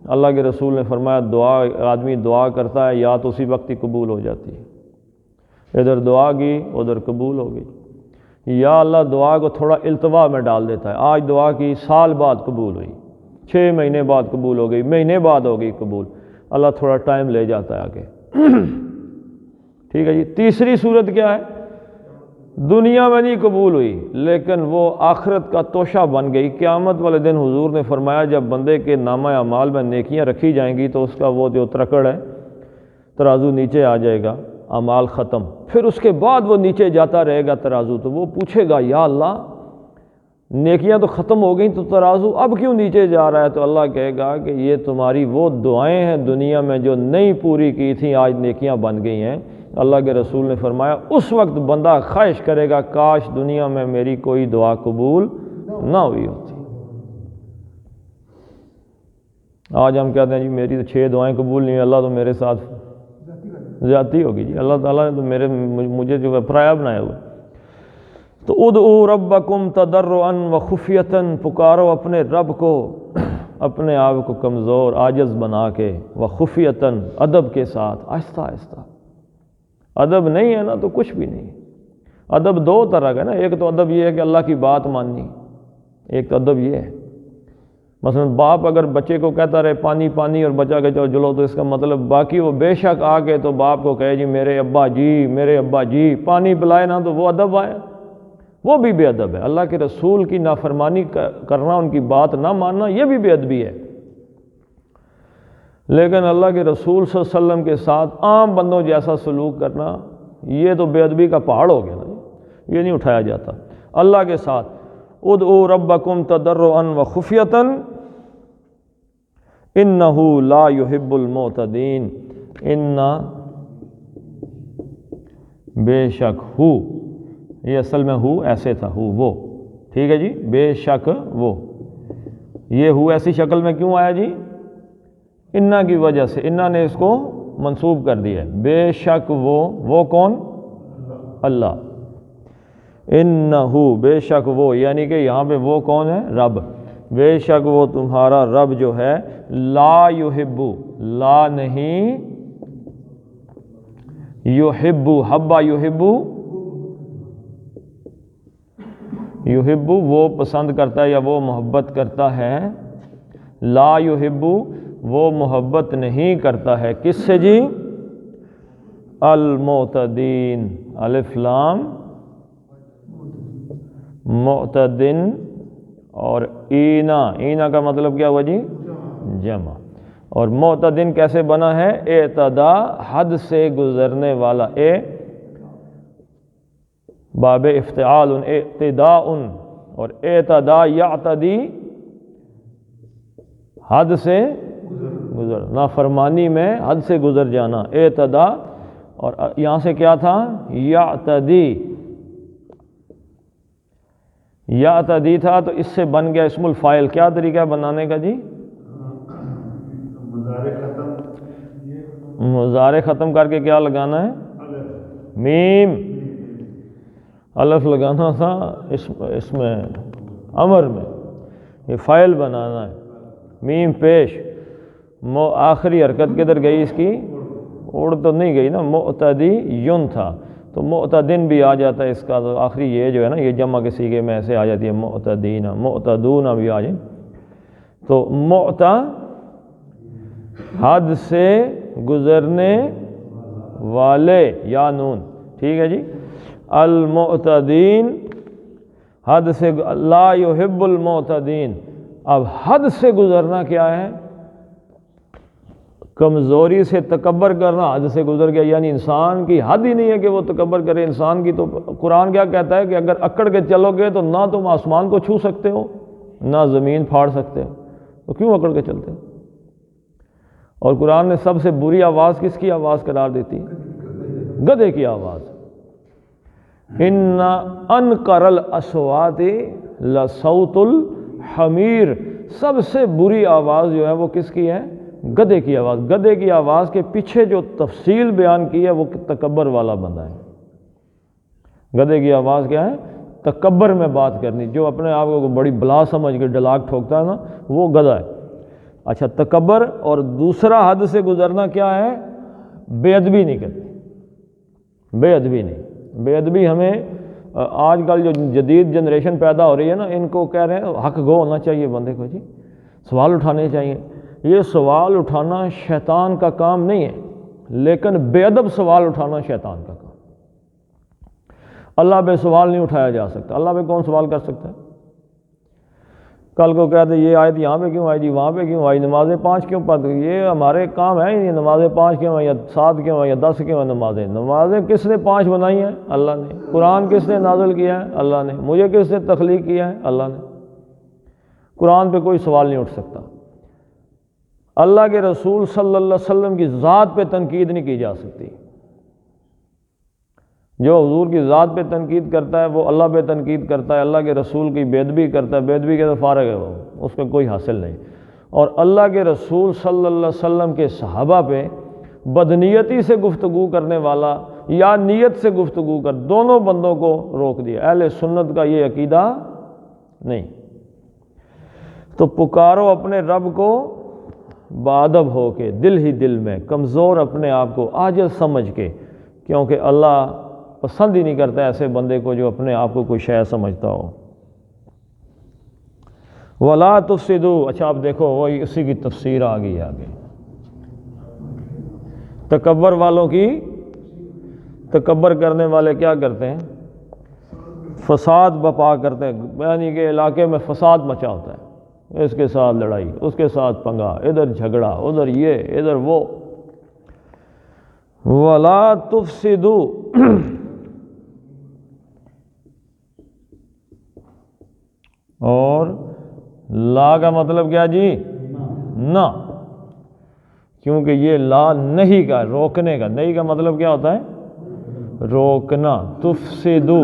اللہ کے رسول نے فرمایا دعا آدمی دعا کرتا ہے یا تو اسی وقت ہی قبول ہو جاتی ہے، ادھر دعا کی ادھر قبول ہو گئی، یا اللہ دعا کو تھوڑا التوا میں ڈال دیتا ہے، آج دعا کی سال بعد قبول ہوئی، 6 مہینے بعد قبول ہو گئی، مہینے بعد ہو گئی قبول، اللہ تھوڑا ٹائم لے جاتا ہے آگے۔ ٹھیک ہے جی۔ تیسری صورت کیا ہے؟ دنیا میں نہیں قبول ہوئی لیکن وہ آخرت کا توشہ بن گئی۔ قیامت والے دن حضور نے فرمایا جب بندے کے نامہ اعمال میں نیکیاں رکھی جائیں گی تو اس کا وہ جو ترکڑ ہے ترازو نیچے آ جائے گا، اعمال ختم، پھر اس کے بعد وہ نیچے جاتا رہے گا ترازو، تو وہ پوچھے گا یا اللہ نیکیاں تو ختم ہو گئیں تو ترازو اب کیوں نیچے جا رہا ہے؟ تو اللہ کہے گا کہ یہ تمہاری وہ دعائیں ہیں دنیا میں جو نہیں پوری کی تھیں، آج نیکیاں بن گئی ہیں۔ اللہ کے رسول نے فرمایا اس وقت بندہ خواہش کرے گا کاش دنیا میں میری کوئی دعا قبول نہ ہوئی ہوتی۔ آج ہم کہتے ہیں جی میری تو 6 دعائیں قبول نہیں ہوئی، اللہ تو میرے ساتھ زیادتی ہوگی جی، اللہ تعالیٰ نے تو مجھے جو ہے پرایا بنایا ہوا۔ تو ادعوا ربکم تضرعا وخفیۃ، پکارو اپنے رب کو اپنے آپ کو کمزور عاجز بنا کے، وخفیۃ ادب کے ساتھ، آہستہ آہستہ۔ ادب نہیں ہے نا تو کچھ بھی نہیں۔ ادب 2 طرح کا ہے نا، ایک تو ادب یہ ہے کہ اللہ کی بات ماننی، ایک تو ادب یہ ہے مثلا باپ اگر بچے کو کہتا رہے پانی پانی اور بچہ کہ چلو جلو، تو اس کا مطلب باقی وہ بے شک آ کے تو باپ کو کہے جی میرے ابا جی پانی پلائے نا، تو وہ ادب آیا، وہ بھی بے ادب ہے۔ اللہ کے رسول کی نافرمانی کرنا، ان کی بات نہ ماننا، یہ بھی بے ادبی ہے۔ لیکن اللہ کے رسول صلی اللہ علیہ وسلم کے ساتھ عام بندوں جیسا سلوک کرنا، یہ تو بے ادبی کا پہاڑ ہو گیا نا، یہ نہیں اٹھایا جاتا۔ اللہ کے ساتھ ادعوا ربکم تضرعا وخفیۃ انہ لا یحب المعتدین، ان بے شک ہو، یہ اصل میں ہو ایسے تھا، ہو وہ، ٹھیک ہے جی، بے شک وہ، یہ ہو ایسی شکل میں کیوں آیا جی؟ انا کی وجہ سے، انا نے اس کو منسوب کر دیا ہے، بے شک وہ کون؟ اللہ، انہو بے شک وہ، یعنی کہ یہاں پہ وہ کون ہے؟ رب، بے شک وہ تمہارا رب جو ہے لا یحبو، لا نہیں، یحبو، حبا یحبو، یحبو وہ پسند کرتا ہے یا وہ محبت کرتا ہے، لا یحبو وہ محبت نہیں کرتا ہے، کس سے جی؟ المعتدین، الف لام معتدن، اور اینا کا مطلب کیا ہوا جی؟ جمع، اور معتدن کیسے بنا ہے؟ اعتدا، حد سے گزرنے والا، باب افتعال، اعتداء، اور اعتدا یعتدی، حد سے گزر، نافرمانی میں حد سے گزر جانا، اعتدا، اور یہاں سے کیا تھا؟ یعتدی، یعتدی تھا تو اس سے بن گیا اسم الفاعل۔ کیا طریقہ ہے بنانے کا جی؟ مضارع ختم کر کے کیا لگانا ہے؟ میم، الف لگانا تھا اس میں امر میں، یہ فاعل بنانا ہے، میم پیش، آخری حرکت کدھر گئی اس کی؟ اڑ تو نہیں گئی نا، معتدی یون تھا تو معتدن بھی آ جاتا ہے اس کا، تو آخری یہ جو ہے نا یہ جمع کے صیغے میں ایسے آ جاتی ہے، معتدین، معتدون بھی آ جائیں، تو معتا حد سے گزرنے والے، یا نون، ٹھیک ہے جی، المعتدین، حد سے، لا یحب المعتدین۔ اب حد سے گزرنا کیا ہے؟ کمزوری سے تکبر کرنا، حد سے گزر گیا، یعنی انسان کی حد ہی نہیں ہے کہ وہ تکبر کرے انسان کی۔ تو قرآن کیا کہتا ہے کہ اگر اکڑ کے چلو گے تو نہ تم آسمان کو چھو سکتے ہو نہ زمین پھاڑ سکتے ہو، تو کیوں اکڑ کے چلتے ہو؟ اور قرآن نے سب سے بری آواز کس کی آواز قرار دیتی؟ گدھے کی آواز۔ ان انکر الاصوات لصوت الحمیر، سب سے بری آواز جو ہے وہ کس کی ہے؟ گدھے کی آواز۔ گدھے کی آواز کے پیچھے جو تفصیل بیان کی ہے وہ تکبر والا بندہ ہے۔ گدھے کی آواز کیا ہے؟ تکبر میں بات کرنی، جو اپنے آپ کو بڑی بلا سمجھ کے ڈلاک ٹھوکتا ہے نا، وہ گدھا ہے۔ اچھا تکبر اور دوسرا حد سے گزرنا کیا ہے؟ بے ادبی نہیں کرنی، بے ادبی نہیں۔ بے ادبی ہمیں آج کل جو جدید جنریشن پیدا ہو رہی ہے نا، ان کو کہہ رہے ہیں حق گو ہونا چاہیے بندے کو، جی سوال اٹھانے چاہیے۔ یہ سوال اٹھانا شیطان کا کام نہیں ہے، لیکن بے ادب سوال اٹھانا شیطان کا کام۔ اللہ پہ سوال نہیں اٹھایا جا سکتا۔ اللہ پہ کون سوال کر سکتا ہے؟ کل کو کہتے یہ آیت یہاں پہ کیوں آئی جی، وہاں پہ کیوں آئی، نمازیں 5 کیوں پڑھ، یہ ہمارے کام ہے ہی نہیں۔ نمازیں 5 کیوں ہیں یا 7 کیوں ہیں یا 10 کیوں ہیں نمازیں؟ نمازیں کس نے 5 بنائی ہیں؟ اللہ نے۔ قرآن کس نے نازل کیا ہے؟ اللہ نے۔ مجھے کس نے تخلیق کیا ہے؟ اللہ نے۔ قرآن پہ کوئی سوال نہیں اٹھ سکتا۔ اللہ کے رسول صلی اللہ علیہ وسلم کی ذات پہ تنقید نہیں کی جا سکتی۔ جو حضور کی ذات پہ تنقید کرتا ہے وہ اللہ پہ تنقید کرتا ہے، اللہ کے رسول کی بے ادبی کرتا ہے، بے ادبی کے تو فارغ ہے وہ، اس میں کوئی حاصل نہیں۔ اور اللہ کے رسول صلی اللہ علیہ وسلم کے صحابہ پہ بدنیتی سے گفتگو کرنے والا یا نیت سے گفتگو کر، دونوں بندوں کو روک دیا۔ اہل سنت کا یہ عقیدہ نہیں۔ تو پکارو اپنے رب کو باادب ہو کے، دل ہی دل میں، کمزور اپنے آپ کو عاجز سمجھ کے، کیونکہ اللہ پسند ہی نہیں کرتا ایسے بندے کو جو اپنے آپ کو کوئی شے سمجھتا ہو۔ وَلَا تُفْسِدُوا، اچھا آپ دیکھو وہ اسی کی تفسیر آ گئی آگے۔ تکبر والوں کی، تکبر کرنے والے کیا کرتے ہیں؟ فساد بپا کرتے ہیں، یعنی کہ علاقے میں فساد مچا ہوتا ہے، اس کے ساتھ لڑائی، اس کے ساتھ پنگا، ادھر جھگڑا، ادھر یہ، ادھر وہ۔ وَلَا تُفْسِدُوا، اور لا کا مطلب کیا جی؟ نہ، کیونکہ یہ لا نہیں کا، روکنے کا، نہیں کا مطلب کیا ہوتا ہے؟ روکنا۔ تفسدو